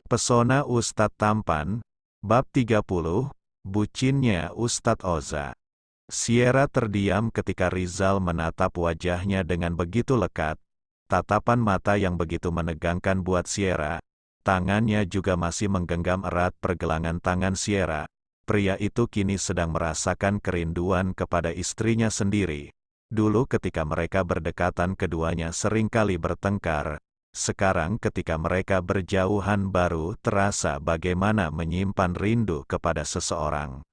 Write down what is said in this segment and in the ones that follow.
Pesona Ustadz Tampan, Bab 30, Bucinnya Ustadz Oza. Sierra terdiam ketika Rizal menatap wajahnya dengan begitu lekat, tatapan mata yang begitu menegangkan buat Sierra. Tangannya juga masih menggenggam erat pergelangan tangan Sierra. Pria itu kini sedang merasakan kerinduan kepada istrinya sendiri. Dulu ketika mereka berdekatan keduanya seringkali bertengkar. Sekarang ketika mereka berjauhan baru terasa bagaimana menyimpan rindu kepada seseorang.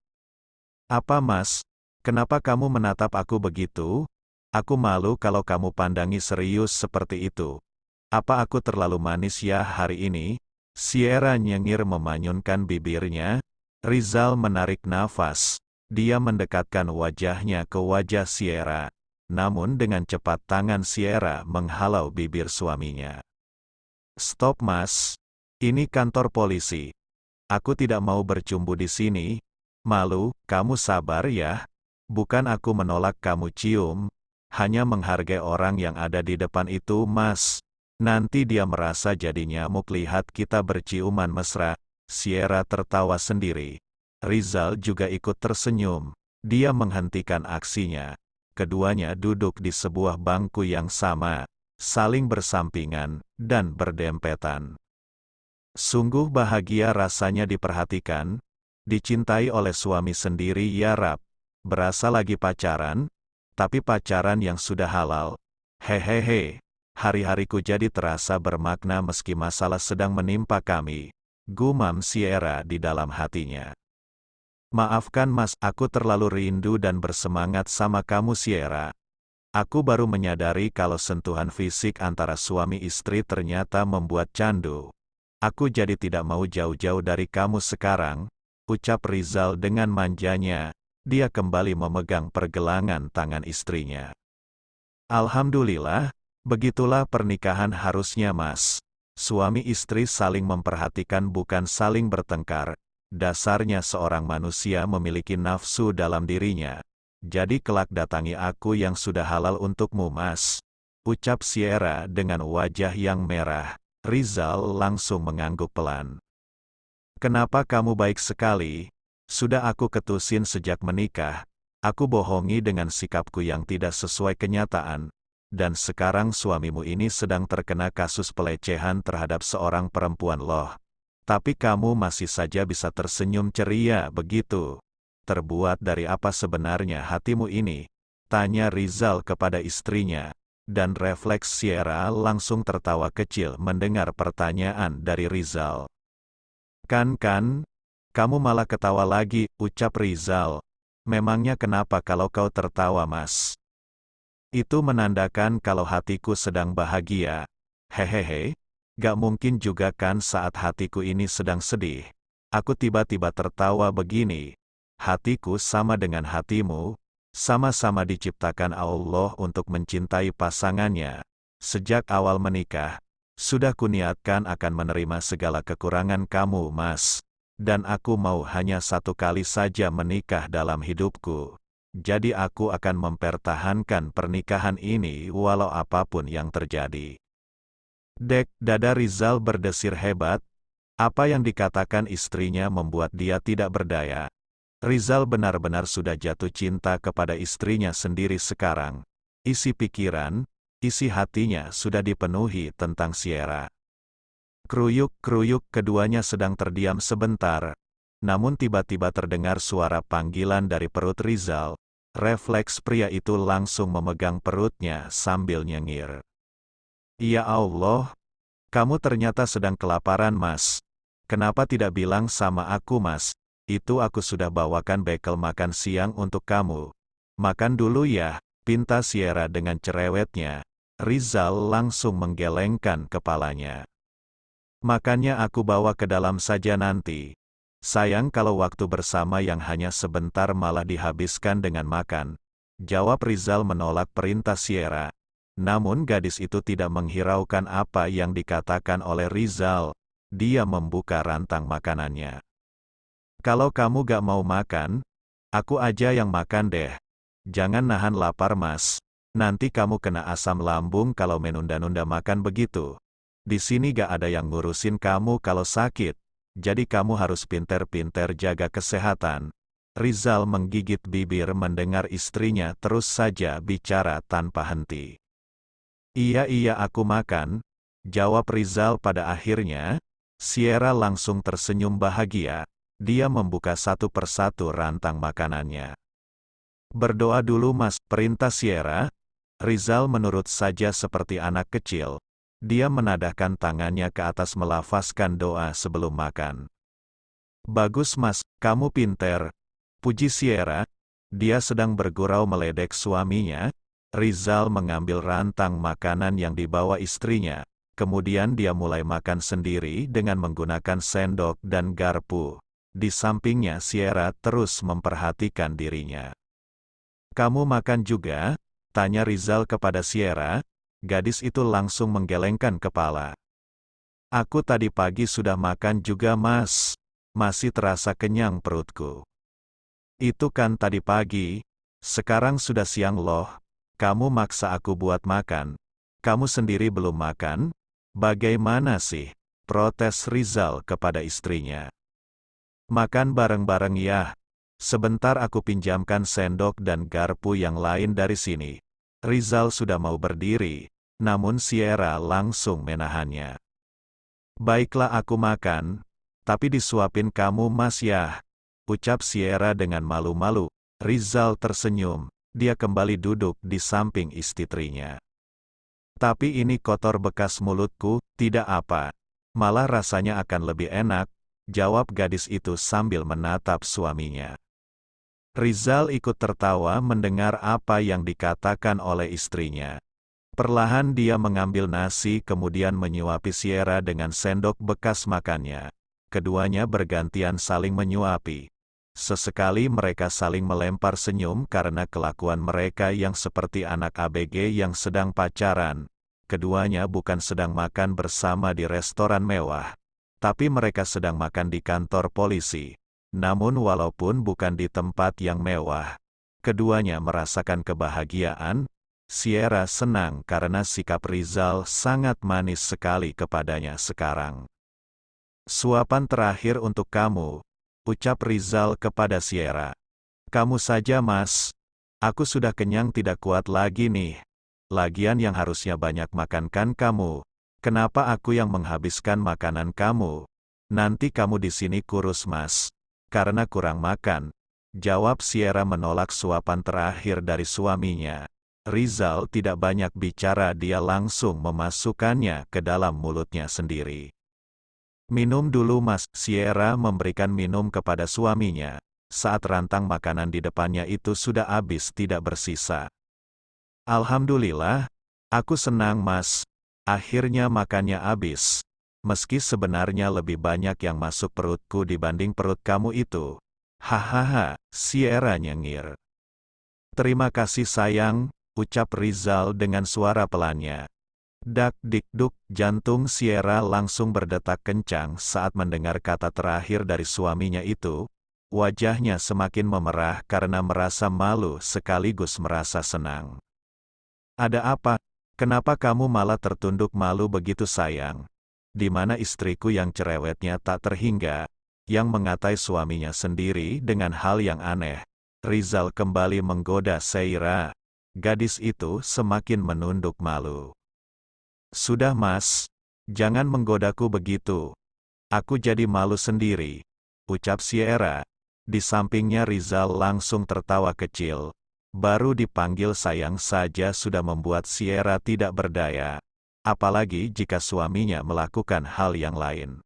"Apa Mas? Kenapa kamu menatap aku begitu? Aku malu kalau kamu pandangi serius seperti itu. Apa aku terlalu manis ya hari ini?" Sierra nyengir memanyunkan bibirnya. Rizal menarik nafas. Dia mendekatkan wajahnya ke wajah Sierra. Namun dengan cepat tangan Sierra menghalau bibir suaminya. "Stop Mas. Ini kantor polisi. Aku tidak mau bercumbu di sini. Malu, kamu sabar ya. Bukan aku menolak kamu cium. Hanya menghargai orang yang ada di depan itu Mas. Nanti dia merasa jadi nyamuk lihat kita berciuman mesra." Sierra tertawa sendiri. Rizal juga ikut tersenyum. Dia menghentikan aksinya. Keduanya duduk di sebuah bangku yang sama, saling bersampingan, dan berdempetan. Sungguh bahagia rasanya diperhatikan, dicintai oleh suami sendiri ya Rab. Berasa lagi pacaran, tapi pacaran yang sudah halal. Hehehe, hari-hariku jadi terasa bermakna meski masalah sedang menimpa kami, gumam Sierra di dalam hatinya. "Maafkan Mas, aku terlalu rindu dan bersemangat sama kamu Sierra. Aku baru menyadari kalau sentuhan fisik antara suami istri ternyata membuat candu. Aku jadi tidak mau jauh-jauh dari kamu sekarang," ucap Rizal dengan manjanya. Dia kembali memegang pergelangan tangan istrinya. "Alhamdulillah, begitulah pernikahan harusnya Mas. Suami istri saling memperhatikan bukan saling bertengkar. Dasarnya seorang manusia memiliki nafsu dalam dirinya. Jadi kelak datangi aku yang sudah halal untukmu Mas," ucap Sierra dengan wajah yang merah. Rizal langsung mengangguk pelan. "Kenapa kamu baik sekali? Sudah aku ketusin sejak menikah. Aku bohongi dengan sikapku yang tidak sesuai kenyataan. Dan sekarang suamimu ini sedang terkena kasus pelecehan terhadap seorang perempuan loh. Tapi kamu masih saja bisa tersenyum ceria begitu. Terbuat dari apa sebenarnya hatimu ini?" tanya Rizal kepada istrinya. Dan refleks Sierra langsung tertawa kecil mendengar pertanyaan dari Rizal. Kan, kamu malah ketawa lagi," ucap Rizal. "Memangnya kenapa kalau kau tertawa Mas? Itu menandakan kalau hatiku sedang bahagia." "Hehehe, gak mungkin juga kan saat hatiku ini sedang sedih. Aku tiba-tiba tertawa begini. Hatiku sama dengan hatimu, sama-sama diciptakan Allah untuk mencintai pasangannya. Sejak awal menikah, sudah kuniatkan akan menerima segala kekurangan kamu Mas. Dan aku mau hanya satu kali saja menikah dalam hidupku. Jadi aku akan mempertahankan pernikahan ini walau apapun yang terjadi." Dek, dada Rizal berdesir hebat. Apa yang dikatakan istrinya membuat dia tidak berdaya. Rizal benar-benar sudah jatuh cinta kepada istrinya sendiri sekarang. Isi pikiran, isi hatinya sudah dipenuhi tentang Sierra. Kruyuk-kruyuk keduanya sedang terdiam sebentar. Namun tiba-tiba terdengar suara panggilan dari perut Rizal. Refleks pria itu langsung memegang perutnya sambil nyengir. "Ya Allah, kamu ternyata sedang kelaparan Mas. Kenapa tidak bilang sama aku Mas? Itu aku sudah bawakan bekal makan siang untuk kamu. Makan dulu ya," pinta Sierra dengan cerewetnya. Rizal langsung menggelengkan kepalanya. "Makannya aku bawa ke dalam saja nanti. Sayang kalau waktu bersama yang hanya sebentar malah dihabiskan dengan makan," jawab Rizal menolak perintah Sierra. Namun gadis itu tidak menghiraukan apa yang dikatakan oleh Rizal. Dia membuka rantang makanannya. "Kalau kamu gak mau makan, aku aja yang makan deh. Jangan nahan lapar Mas. Nanti kamu kena asam lambung kalau menunda-nunda makan begitu." Di sini gak ada yang ngurusin kamu kalau sakit, jadi kamu harus pinter-pinter jaga kesehatan. Rizal menggigit bibir mendengar istrinya terus saja bicara tanpa henti. Iya aku makan, jawab Rizal pada akhirnya. Sierra langsung tersenyum bahagia. Dia membuka satu persatu rantang makanannya. Berdoa dulu mas, perintah Sierra. Rizal menurut saja seperti anak kecil. Dia menadahkan tangannya ke atas melafazkan doa sebelum makan. Bagus mas, kamu pinter. Puji Sierra. Dia sedang bergurau meledek suaminya. Rizal mengambil rantang makanan yang dibawa istrinya. Kemudian dia mulai makan sendiri dengan menggunakan sendok dan garpu. Di sampingnya Sierra terus memperhatikan dirinya. Kamu makan juga? Tanya Rizal kepada Sierra. Gadis itu langsung menggelengkan kepala. Aku tadi pagi sudah makan juga mas. Masih terasa kenyang perutku. Itu kan tadi pagi. Sekarang sudah siang loh. Kamu maksa aku buat makan. Kamu sendiri belum makan? Bagaimana sih? Protes Rizal kepada istrinya. Makan bareng-bareng ya. Sebentar aku pinjamkan sendok dan garpu yang lain dari sini. Rizal sudah mau berdiri, namun Sierra langsung menahannya. Baiklah aku makan, tapi disuapin kamu mas ya. Ucap Sierra dengan malu-malu. Rizal tersenyum, dia kembali duduk di samping istrinya. Tapi ini kotor bekas mulutku, tidak apa. Malah rasanya akan lebih enak, jawab gadis itu sambil menatap suaminya. Rizal ikut tertawa mendengar apa yang dikatakan oleh istrinya. Perlahan dia mengambil nasi kemudian menyuapi Sierra dengan sendok bekas makannya. Keduanya bergantian saling menyuapi. Sesekali mereka saling melempar senyum karena kelakuan mereka yang seperti anak ABG yang sedang pacaran. Keduanya bukan sedang makan bersama di restoran mewah, tapi mereka sedang makan di kantor polisi. Namun walaupun bukan di tempat yang mewah, keduanya merasakan kebahagiaan. Sierra senang karena sikap Rizal sangat manis sekali kepadanya sekarang. Suapan terakhir untuk kamu, ucap Rizal kepada Sierra. Kamu saja mas. Aku sudah kenyang tidak kuat lagi nih. Lagian yang harusnya banyak makankan kamu. Kenapa aku yang menghabiskan makanan kamu? Nanti kamu di sini kurus mas. Karena kurang makan. Jawab Sierra menolak suapan terakhir dari suaminya. Rizal tidak banyak bicara, dia langsung memasukkannya ke dalam mulutnya sendiri. Minum dulu mas, Sierra memberikan minum kepada suaminya. Saat rantang makanan di depannya itu sudah habis tidak bersisa. Alhamdulillah, aku senang mas. Akhirnya makannya habis. Meski sebenarnya lebih banyak yang masuk perutku dibanding perut kamu itu. Hahaha, Sierra nyengir. Terima kasih sayang, ucap Rizal dengan suara pelannya. Dak dik duk, jantung Sierra langsung berdetak kencang saat mendengar kata terakhir dari suaminya itu. Wajahnya semakin memerah karena merasa malu sekaligus merasa senang. Ada apa? Kenapa kamu malah tertunduk malu begitu sayang? Di mana istriku yang cerewetnya tak terhingga, yang mengatai suaminya sendiri dengan hal yang aneh? Rizal kembali menggoda Sierra. Gadis itu semakin menunduk malu. Sudah mas, jangan menggodaku begitu. Aku jadi malu sendiri, ucap Sierra. Di sampingnya Rizal langsung tertawa kecil. Baru dipanggil sayang saja sudah membuat Sierra tidak berdaya. Apalagi jika suaminya melakukan hal yang lain.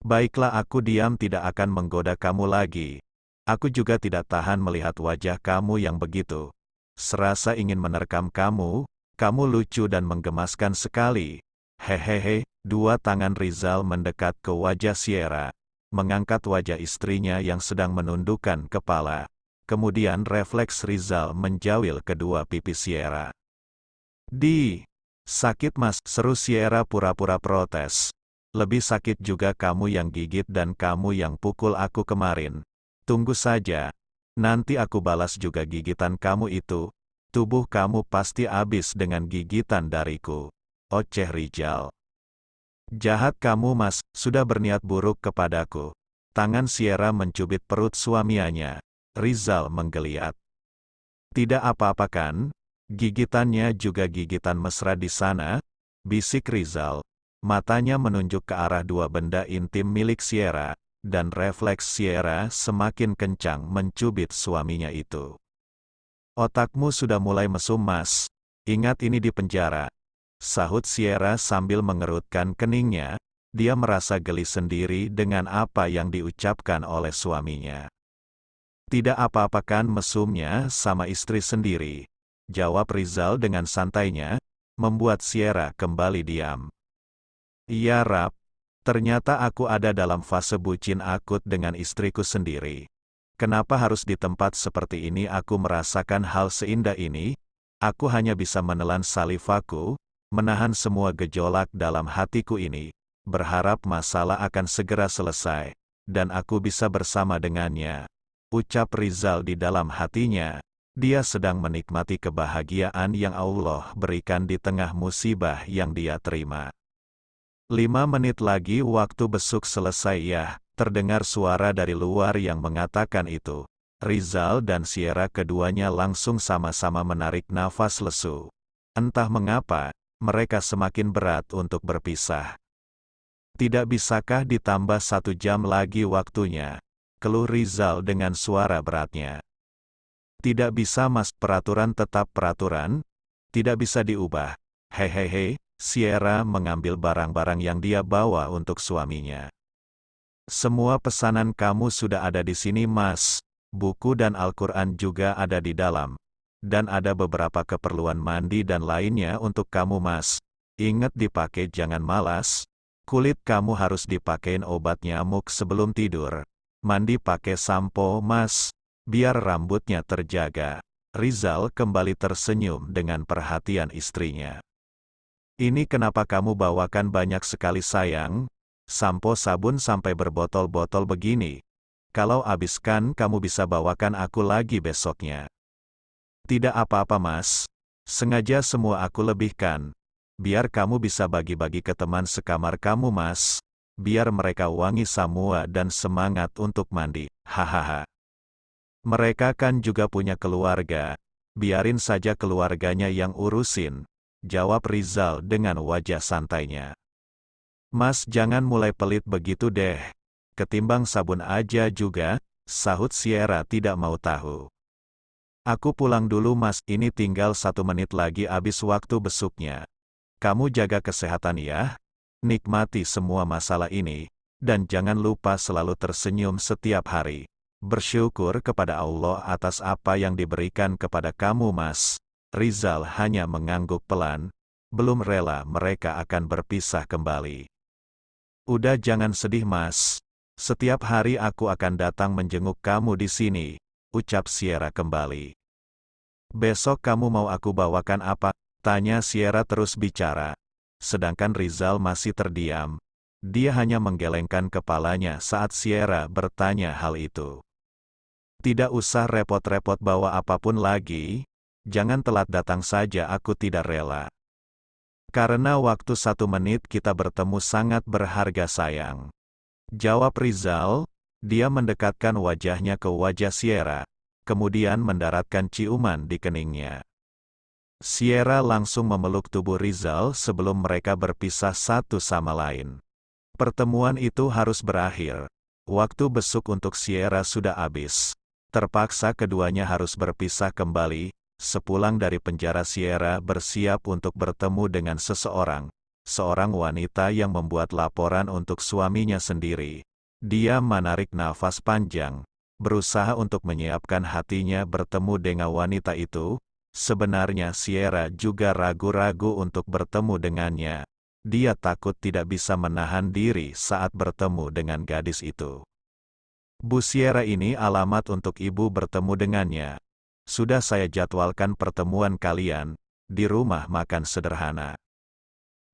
Baiklah aku diam, tidak akan menggoda kamu lagi. Aku juga tidak tahan melihat wajah kamu yang begitu. Serasa ingin menerkam kamu. Kamu lucu dan menggemaskan sekali. Hehehe, dua tangan Rizal mendekat ke wajah Sierra, mengangkat wajah istrinya yang sedang menundukkan kepala. Kemudian refleks Rizal menjawil kedua pipi Sierra. Sakit mas, seru Sierra pura-pura protes. Lebih sakit juga kamu yang gigit dan kamu yang pukul aku kemarin. Tunggu saja, nanti aku balas juga gigitan kamu itu. Tubuh kamu pasti habis dengan gigitan dariku. Oceh Rizal. Jahat kamu Mas, sudah berniat buruk kepadaku. Tangan Sierra mencubit perut suaminya. Rizal menggeliat. Tidak apa-apa kan? Gigitannya juga gigitan mesra di sana, bisik Rizal. Matanya menunjuk ke arah dua benda intim milik Sierra, dan refleks Sierra semakin kencang mencubit suaminya itu. Otakmu sudah mulai mesum Mas. Ingat ini di penjara. Sahut Sierra sambil mengerutkan keningnya, dia merasa geli sendiri dengan apa yang diucapkan oleh suaminya. Tidak apa-apa kan mesumnya sama istri sendiri, jawab Rizal dengan santainya, membuat Sierra kembali diam. Iya Rap, ternyata aku ada dalam fase bucin akut dengan istriku sendiri. Kenapa harus di tempat seperti ini aku merasakan hal seindah ini? Aku hanya bisa menelan salivaku, menahan semua gejolak dalam hatiku ini, berharap masalah akan segera selesai, dan aku bisa bersama dengannya. Ucap Rizal di dalam hatinya, dia sedang menikmati kebahagiaan yang Allah berikan di tengah musibah yang dia terima. 5 menit lagi waktu besuk selesai ya, terdengar suara dari luar yang mengatakan itu. Rizal dan Sierra keduanya langsung sama-sama menarik nafas lesu. Entah mengapa, mereka semakin berat untuk berpisah. Tidak bisakah ditambah 1 jam lagi waktunya? Keluh Rizal dengan suara beratnya. Tidak bisa Mas, peraturan tetap peraturan, tidak bisa diubah. Hehehe, Sierra mengambil barang-barang yang dia bawa untuk suaminya. Semua pesanan kamu sudah ada di sini Mas, buku dan Al-Quran juga ada di dalam. Dan ada beberapa keperluan mandi dan lainnya untuk kamu Mas. Ingat dipakai jangan malas. Kulit kamu harus dipakein obat nyamuk sebelum tidur. Mandi pakai sampo Mas, biar rambutnya terjaga. Rizal kembali tersenyum dengan perhatian istrinya. Ini kenapa kamu bawakan banyak sekali sayang? Sampo sabun sampai berbotol-botol begini. Kalau habiskan kamu bisa bawakan aku lagi besoknya. Tidak apa-apa Mas, sengaja semua aku lebihkan. Biar kamu bisa bagi-bagi ke teman sekamar kamu Mas. Biar mereka wangi semua dan semangat untuk mandi. Hahaha. Mereka kan juga punya keluarga. Biarin saja keluarganya yang urusin. Jawab Rizal dengan wajah santainya. Mas jangan mulai pelit begitu deh. Ketimbang sabun aja juga, sahut Sierra tidak mau tahu. Aku pulang dulu Mas, ini tinggal 1 menit lagi habis waktu besuknya. Kamu jaga kesehatan ya. Nikmati semua masalah ini, dan jangan lupa selalu tersenyum setiap hari. Bersyukur kepada Allah atas apa yang diberikan kepada kamu Mas. Rizal hanya mengangguk pelan, belum rela mereka akan berpisah kembali. Udah jangan sedih Mas. Setiap hari aku akan datang menjenguk kamu di sini, ucap Sierra kembali. Besok kamu mau aku bawakan apa? Tanya Sierra terus bicara. Sedangkan Rizal masih terdiam. Dia hanya menggelengkan kepalanya saat Sierra bertanya hal itu. Tidak usah repot-repot bawa apapun lagi. Jangan telat datang saja aku tidak rela. Karena waktu 1 menit kita bertemu sangat berharga sayang. Jawab Rizal, dia mendekatkan wajahnya ke wajah Sierra, kemudian mendaratkan ciuman di keningnya. Sierra langsung memeluk tubuh Rizal sebelum mereka berpisah satu sama lain. Pertemuan itu harus berakhir. Waktu besuk untuk Sierra sudah habis. Terpaksa keduanya harus berpisah kembali. Sepulang dari penjara Sierra bersiap untuk bertemu dengan seseorang. Seorang wanita yang membuat laporan untuk suaminya sendiri. Dia menarik nafas panjang, berusaha untuk menyiapkan hatinya bertemu dengan wanita itu. Sebenarnya Sierra juga ragu-ragu untuk bertemu dengannya. Dia takut tidak bisa menahan diri saat bertemu dengan gadis itu. Bu Sierra ini alamat untuk ibu bertemu dengannya. Sudah saya jadwalkan pertemuan kalian, di rumah makan sederhana.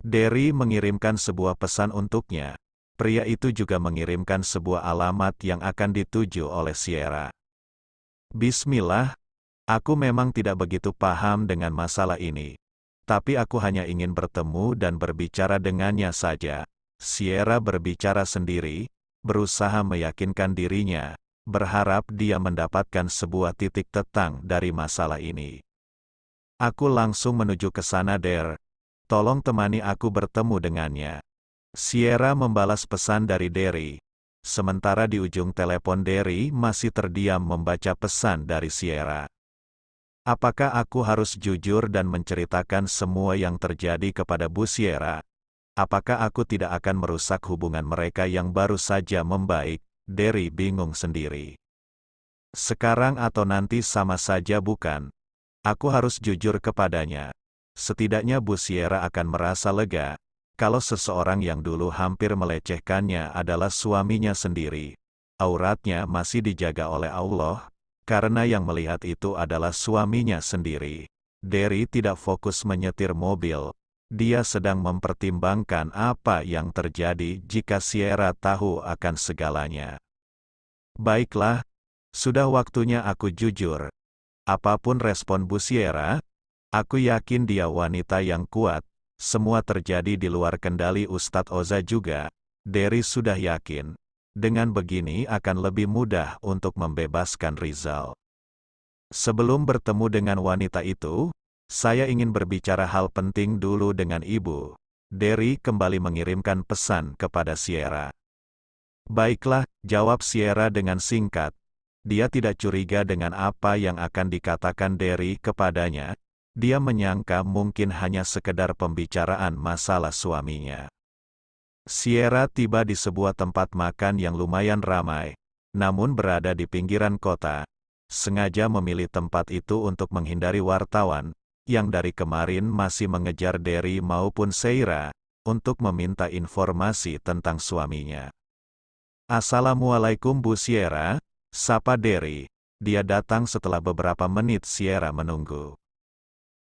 Derry mengirimkan sebuah pesan untuknya. Pria itu juga mengirimkan sebuah alamat yang akan dituju oleh Sierra. Bismillah, aku memang tidak begitu paham dengan masalah ini. Tapi aku hanya ingin bertemu dan berbicara dengannya saja. Sierra berbicara sendiri, berusaha meyakinkan dirinya, berharap dia mendapatkan sebuah titik terang dari masalah ini. Aku langsung menuju ke sana, Der. Tolong temani aku bertemu dengannya. Sierra membalas pesan dari Derry. Sementara di ujung telepon Derry masih terdiam membaca pesan dari Sierra. Apakah aku harus jujur dan menceritakan semua yang terjadi kepada Bu Sierra? Apakah aku tidak akan merusak hubungan mereka yang baru saja membaik? Derry bingung sendiri. Sekarang atau nanti sama saja bukan? Aku harus jujur kepadanya. Setidaknya Bu Sierra akan merasa lega, kalau seseorang yang dulu hampir melecehkannya adalah suaminya sendiri. Auratnya masih dijaga oleh Allah, karena yang melihat itu adalah suaminya sendiri. Derry tidak fokus menyetir mobil. Dia sedang mempertimbangkan apa yang terjadi jika Sierra tahu akan segalanya. Baiklah, sudah waktunya aku jujur. Apapun respon Bu Sierra, aku yakin dia wanita yang kuat. Semua terjadi di luar kendali Ustadz Oza juga. Derry sudah yakin. Dengan begini akan lebih mudah untuk membebaskan Rizal. Sebelum bertemu dengan wanita itu, saya ingin berbicara hal penting dulu dengan Ibu. Derry kembali mengirimkan pesan kepada Sierra. Baiklah, jawab Sierra dengan singkat. Dia tidak curiga dengan apa yang akan dikatakan Derry kepadanya. Dia menyangka mungkin hanya sekedar pembicaraan masalah suaminya. Sierra tiba di sebuah tempat makan yang lumayan ramai, namun berada di pinggiran kota. Sengaja memilih tempat itu untuk menghindari wartawan, yang dari kemarin masih mengejar Derry maupun Sierra, untuk meminta informasi tentang suaminya. Assalamualaikum Bu Sierra, sapa Derry. Dia datang setelah beberapa menit Sierra menunggu.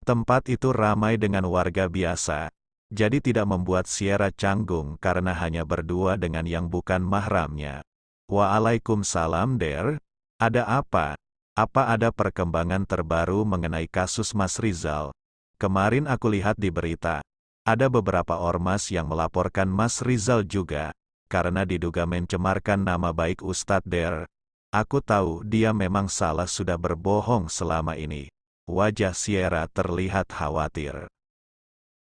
Tempat itu ramai dengan warga biasa, jadi tidak membuat Sierra canggung karena hanya berdua dengan yang bukan mahramnya. Waalaikumsalam Der, ada apa? Apa ada perkembangan terbaru mengenai kasus Mas Rizal? Kemarin aku lihat di berita, ada beberapa ormas yang melaporkan Mas Rizal juga, karena diduga mencemarkan nama baik Ustadz Der. Aku tahu dia memang salah sudah berbohong selama ini. Wajah Sierra terlihat khawatir.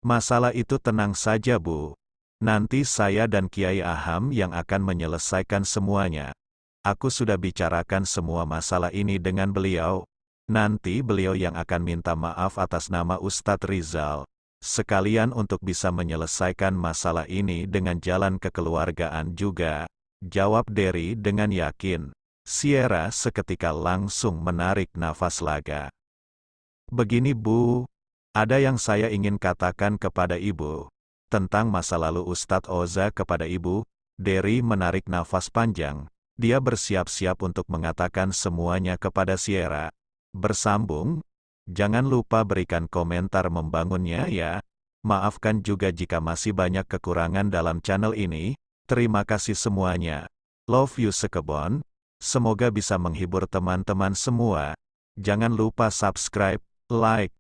Masalah itu tenang saja Bu. Nanti saya dan Kiai Aham yang akan menyelesaikan semuanya. Aku sudah bicarakan semua masalah ini dengan beliau. Nanti beliau yang akan minta maaf atas nama Ustadz Rizal. Sekalian untuk bisa menyelesaikan masalah ini dengan jalan kekeluargaan juga. Jawab Derry dengan yakin. Sierra seketika langsung menarik nafas lega. Begini Bu, ada yang saya ingin katakan kepada Ibu. Tentang masa lalu Ustadz Oza kepada Ibu. Derry menarik nafas panjang. Dia bersiap-siap untuk mengatakan semuanya kepada Sierra. Bersambung, jangan lupa berikan komentar membangunnya ya. Maafkan juga jika masih banyak kekurangan dalam channel ini. Terima kasih semuanya. Love you sekebon. Semoga bisa menghibur teman-teman semua. Jangan lupa subscribe, like,